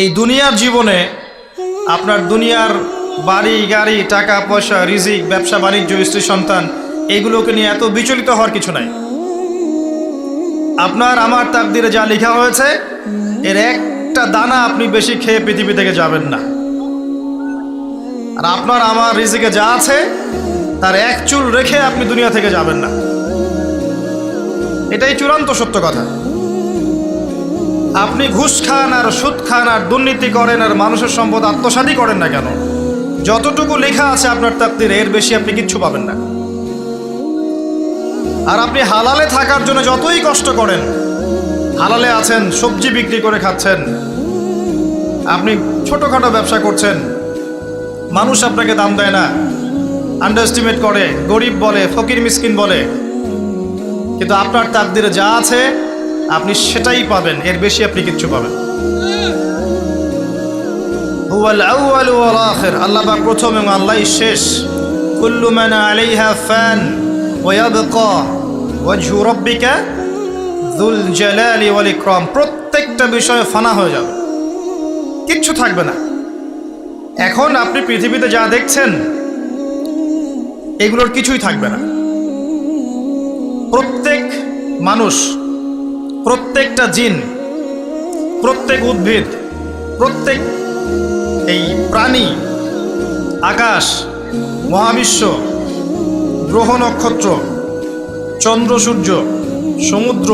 এই দুনিয়ার জীবনে আপনার দুনিয়ার বাড়ি গাড়ি টাকা পয়সা রিজিক ব্যবসা বাণিজ্য স্ত্রী সন্তান এইগুলোকে নিয়ে এত বিচলিত হওয়ার কিছু নাই। আপনার আমার তাকদিরে যা লেখা হয়েছে এর একটা দানা আপনি বেশি খেয়ে পৃথিবী থেকে যাবেন না। আর আপনার আমার রিজিকে যা আছে তার এক চুল রেখে আপনি দুনিয়া থেকে যাবেন না। এটাই চূড়ান্ত সত্য কথা। আপনি ঘুষ খান আর সুদ খান আর দুর্নীতি করেন আর মানুষের সম্পদ আত্মসাৎই করেন না কেন, যতটুকু লেখা আছে আপনার তাকদিরে এর বেশি আপনি কিচ্ছু পাবেন না। আর আপনি হালালে থাকার জন্য যতই কষ্ট করেন, হালালে আছেন, সবজি বিক্রি করে খাচ্ছেন, আপনি ছোটোখাটো ব্যবসা করছেন, মানুষ আপনাকে দাম দেয় না, আন্ডারএস্টিমেট করে, গরিব বলে, ফকির মিসকিন বলে, কিন্তু আপনার তাকদিরে যা আছে আপনি সেটাই পাবেন, এর বেশি আপনি কিচ্ছু পাবেন। হুয়াল আউয়ালু ওয়াল আখির, আল্লাহ পাক প্রথম এবং আল্লাহই শেষ। কুল্লু মান আলাইহা ফান ওয়া ইয়াবকা ওয়াজহু রাব্বিকা যুল জালালি ওয়াল ইকরাম, প্রত্যেকটা বিষয় ফানা হয়ে যাবে, কিচ্ছু থাকবে না। এখন আপনি পৃথিবীতে যা দেখছেন এগুলোর কিছুই থাকবে না। প্রত্যেক মানুষ, প্রত্যেকটা জিন, প্রত্যেক উদ্ভিদ, প্রত্যেক এই প্রাণী, আকাশ, মহাবিশ্ব, গ্রহ নক্ষত্র, চন্দ্র সূর্য, সমুদ্র,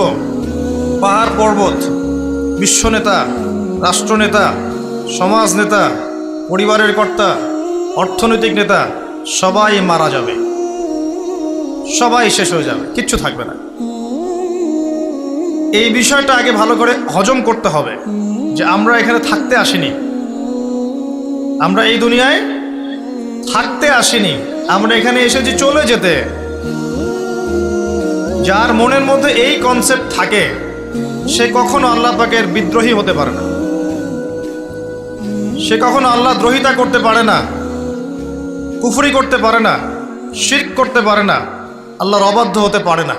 পাহাড় পর্বত, বিশ্বনেতা, রাষ্ট্রনেতা, সমাজ নেতা, পরিবারের কর্তা, অর্থনৈতিক নেতা, সবাই মারা যাবে, সবাই শেষ হয়ে যাবে, কিচ্ছু থাকবে না। এই বিষয়টা আগে ভালো করে হজম করতে হবে যে আমরা এখানে থাকতে আসিনি, আমরা এই দুনিয়ায় থাকতে আসিনি, আমরা এখানে এসেছি চলে যেতে। যার মনের মধ্যে এই কনসেপ্ট থাকে সে কখনো আল্লাহ পাকের বিদ্রোহী হতে পারে না, সে কখনো আল্লাহ দ্রোহিতা করতে পারে না, কুফরি করতে পারে না, শিরক করতে পারে না, আল্লাহর অবাধ্য হতে পারে না।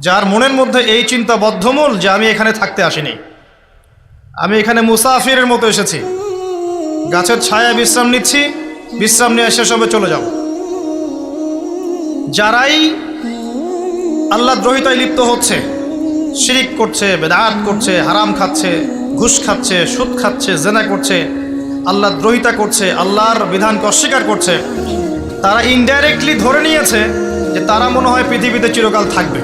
যার মনের মধ্যে এই চিন্তা বদ্ধমূল যে আমি এখানে থাকতে আসিনি, আমি এখানে মুসাফিরের মতো এসেছি, গাছের ছায়ায় বিশ্রাম নিচ্ছি, বিশ্রাম নিয়ে শেষ হবে চলে যাব। যারাই আল্লাহ দ্রোহিতায় লিপ্ত হচ্ছে, শিরিক করছে, বেদাত করছে, হারাম খাচ্ছে, ঘুষ খাচ্ছে, সুদ খাচ্ছে, জেনা করছে, আল্লাহ দ্রোহিতা করছে, আল্লাহর বিধানকে অস্বীকার করছে, তারা ইনডাইরেক্টলি ধরে নিয়েছে যে তারা মনে হয় পৃথিবীতে চিরকাল থাকবে।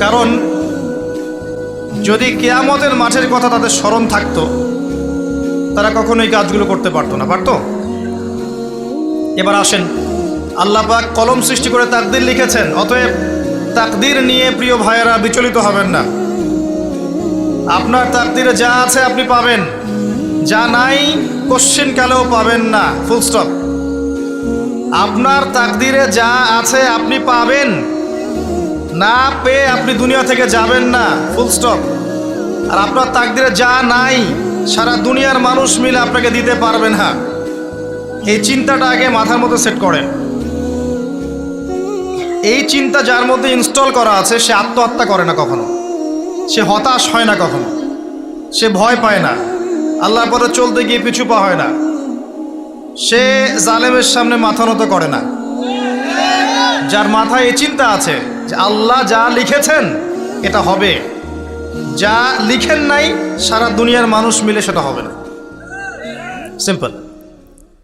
কারণ যদি কিয়ামতের মাঠের কথা তাদের স্মরণ থাকতো তারা কখনোই কাজগুলো করতে পারতো না, পারতো? এবার আসেন, আল্লাহ পাক কলম সৃষ্টি করে তাকদীর লিখেছেন, অতএব তাকদীর নিয়ে প্রিয় ভাইয়েরা বিচলিত হবেন না। আপনার তাকদীরে যা আছে আপনি পাবেন, যা নাই কোশ্চিনকালেও পাবেন না, ফুল স্টপ। আপনার তাকদীরে যা আছে আপনি পাবেন, না পেয়ে আপনি দুনিয়া থেকে যাবেন না, ফুল স্টপ। আর আপনার তাকদীরে যা নাই সারা দুনিয়ার মানুষ মিলে আপনাকে দিতে পারবে না, এই চিন্তাটা আগে মাথার মধ্যে সেট করেন। এই চিন্তা যার মধ্যে ইনস্টল করা আছে সে আত্মহত্যা করে না কখনো, সে হতাশ হয় না কখনো, সে ভয় পায় না, আল্লাহর পথে চলতে গিয়ে পিছু পা হয় না, সে জালেমের সামনে মাথা নত করে না। যার মাথায় এই চিন্তা আছে যে আল্লাহ যা লিখেছেন এটা হবে, যা লিখেন নাই সারা দুনিয়ার মানুষ মিলে সেটা হবে না, সিম্পল।